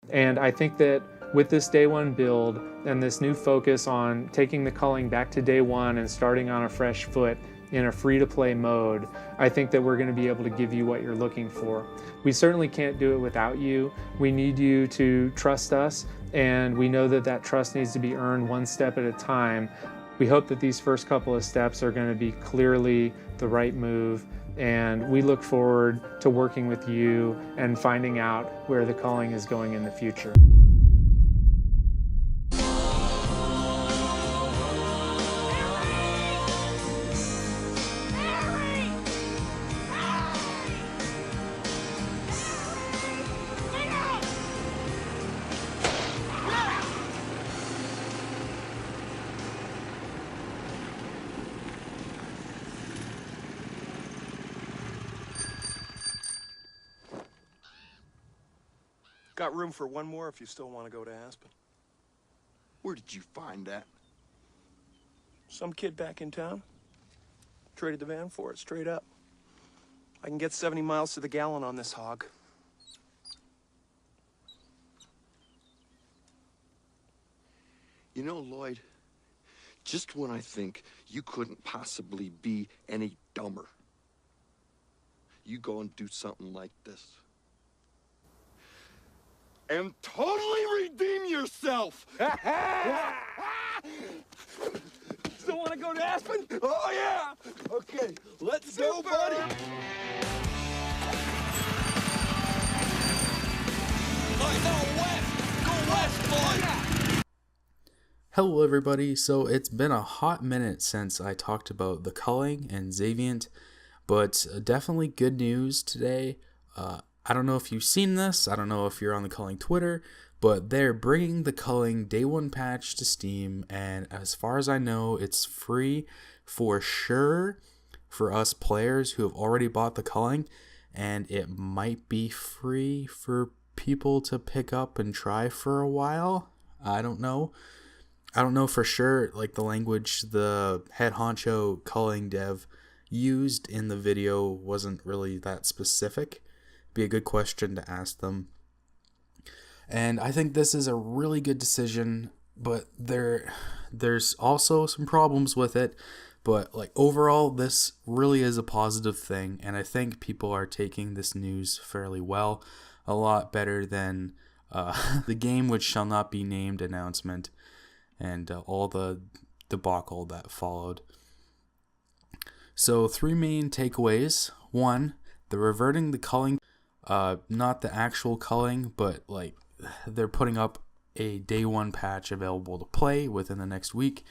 And I think that with this day one build and this new focus on taking the culling back to day one and starting on a fresh foot in a free-to-play mode, I think that we're going to be able to give you what you're looking for. We certainly can't do it without you. We need you to trust us, and we know that that trust needs to be earned one step at a time. We hope that these first couple of steps are going to be clearly the right move, and we look forward to working with you and finding out where the culling is going in the future. Got room for one more if you still want to go to Aspen. Where did you find that? Some kid back in town. Traded the van for it, straight up. I can get 70 miles to the gallon on this hog. You know, Lloyd, just when I think you couldn't possibly be any dumber, you go and do something like this. And totally redeem yourself! Still want to go to Aspen? Oh, yeah! Okay, let's go, buddy! Hello everybody, so it's been a hot minute since I talked about the culling and Xavient, but definitely good news today. I don't know if you've seen this, I don't know if you're on the culling Twitter, but they're bringing the culling day one patch to Steam, and as far as I know, it's free for sure for us players who have already bought the culling, and it might be free for people to pick up and try for a while. I don't know for sure, like the language the head honcho culling dev used in the video wasn't really that specific. Be a good question to ask them. And I think this is a really good decision, but there's also some problems with it. But like overall, this really is a positive thing, and I think people are taking this news fairly well, a lot better than the game which shall not be named announcement and all the debacle that followed. So 3 main takeaways. 1, they're reverting the culling. Not the actual culling, but like they're putting up a day one patch available to play within the next week,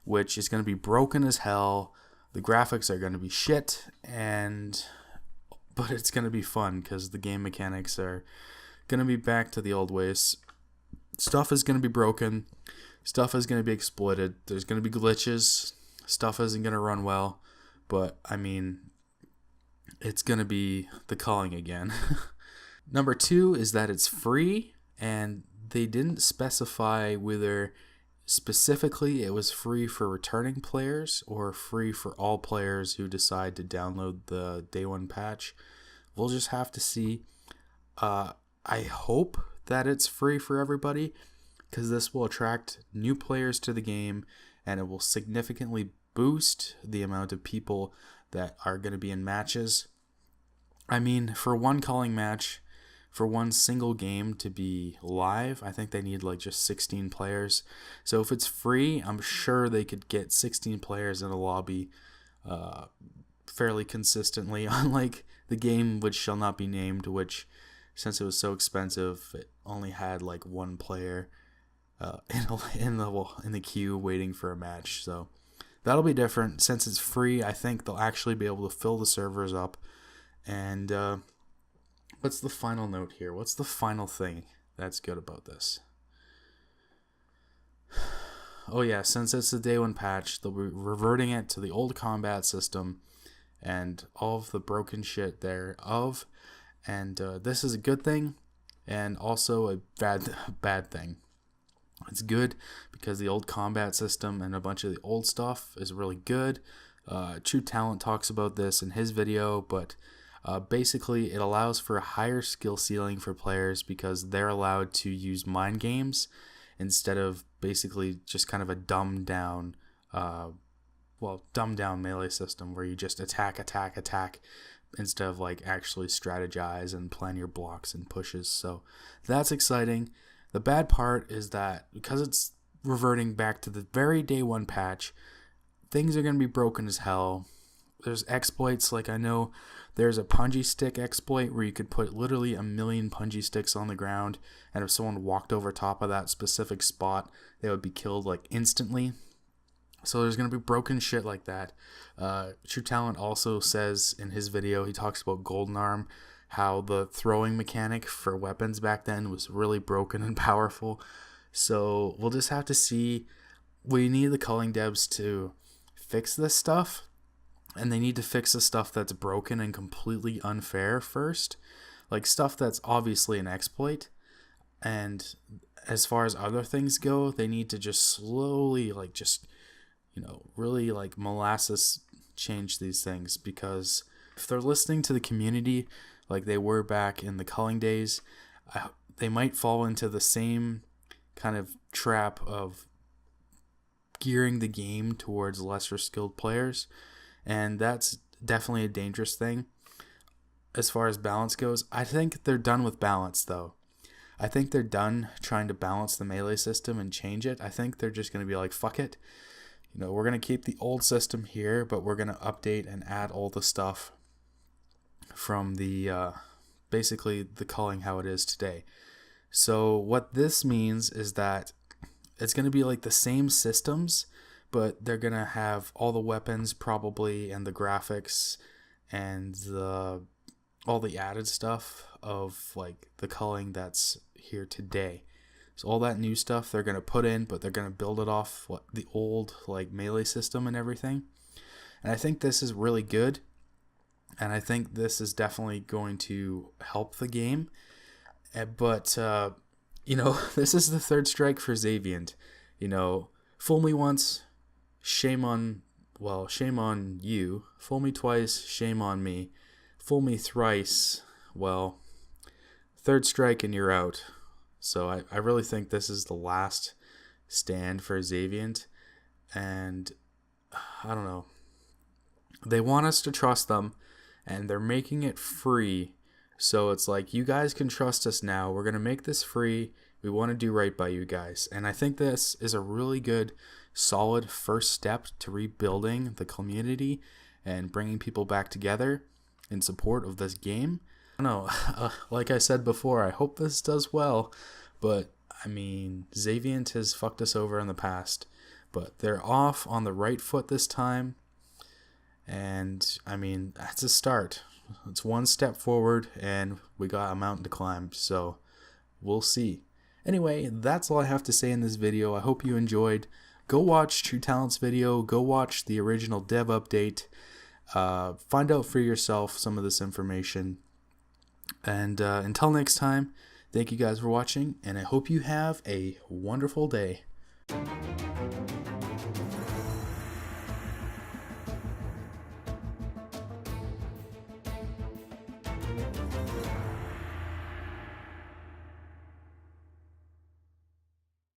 which is going to be broken as hell. The graphics are going to be shit, but it's going to be fun because the game mechanics are going to be back to the old ways. Stuff is going to be broken. Stuff is going to be exploited. There's going to be glitches. Stuff isn't going to run well, but I mean, it's going to be the culling again. Number 2 is that it's free, and they didn't specify whether specifically it was free for returning players or free for all players who decide to download the day one patch. We'll just have to see. I hope that it's free for everybody, because this will attract new players to the game, and it will significantly boost the amount of people that are going to be in matches. I mean, for one culling match, for one single game to be live, I think they need like just 16 players. So if it's free, I'm sure they could get 16 players in a lobby fairly consistently, unlike the game which shall not be named, which, since it was so expensive, it only had like one player in the queue waiting for a match. So that'll be different. Since it's free, I think they'll actually be able to fill the servers up. And what's the final note here? What's the final thing that's good about this? Oh yeah, since it's the day one patch, they'll be reverting it to the old combat system and all of the broken shit thereof. And this is a good thing, and also a bad thing. It's good because the old combat system and a bunch of the old stuff is really good. True Talent talks about this in his video, but Basically, it allows for a higher skill ceiling for players because they're allowed to use mind games instead of basically just kind of a dumbed down melee system where you just attack instead of like actually strategize and plan your blocks and pushes. So that's exciting. The bad part is that because it's reverting back to the very day one patch, things are going to be broken as hell. There's exploits, like I know there's a punji stick exploit where you could put literally 1,000,000 punji sticks on the ground, and if someone walked over top of that specific spot, they would be killed like instantly. So there's going to be broken shit like that. True Talent also says in his video, he talks about Golden Arm, how the throwing mechanic for weapons back then was really broken and powerful. So we'll just have to see. We need the culling devs to fix this stuff, and they need to fix the stuff that's broken and completely unfair first, like stuff that's obviously an exploit. And as far as other things go, they need to just slowly really like molasses change these things, because if they're listening to the community like they were back in the culling days, they might fall into the same kind of trap of gearing the game towards lesser skilled players, and that's definitely a dangerous thing. As far as balance goes, I think they're done with balance though. I think they're done trying to balance the melee system and change it. I think they're just going to be like, fuck it. We're going to keep the old system here, but we're going to update and add all the stuff from the basically the culling how it is today. So what this means is that it's going to be like the same systems, but they're going to have all the weapons probably and the graphics and all the added stuff of like the culling that's here today. So all that new stuff they're going to put in, but they're going to build it off the old like melee system and everything. And I think this is really good. And I think this is definitely going to help the game. But, this is the third strike for Xaviant. Fool me once, shame on you. Fool me twice, shame on me. Fool me thrice, well, third strike and you're out. So I really think this is the last stand for Xaviant. And I don't know. They want us to trust them, and they're making it free. So it's like, you guys can trust us now. We're going to make this free. We want to do right by you guys. And I think this is a really good, solid first step to rebuilding the community and bringing people back together in support of this game. I don't know, like I said before, I hope this does well, but I mean, Xaviant has fucked us over in the past, but they're off on the right foot this time, and I mean, that's a start. It's one step forward, and we got a mountain to climb, so we'll see. Anyway, that's all I have to say in this video. I hope you enjoyed. Go watch True Talent's video, go watch the original dev update, find out for yourself some of this information. And until next time, thank you guys for watching, and I hope you have a wonderful day.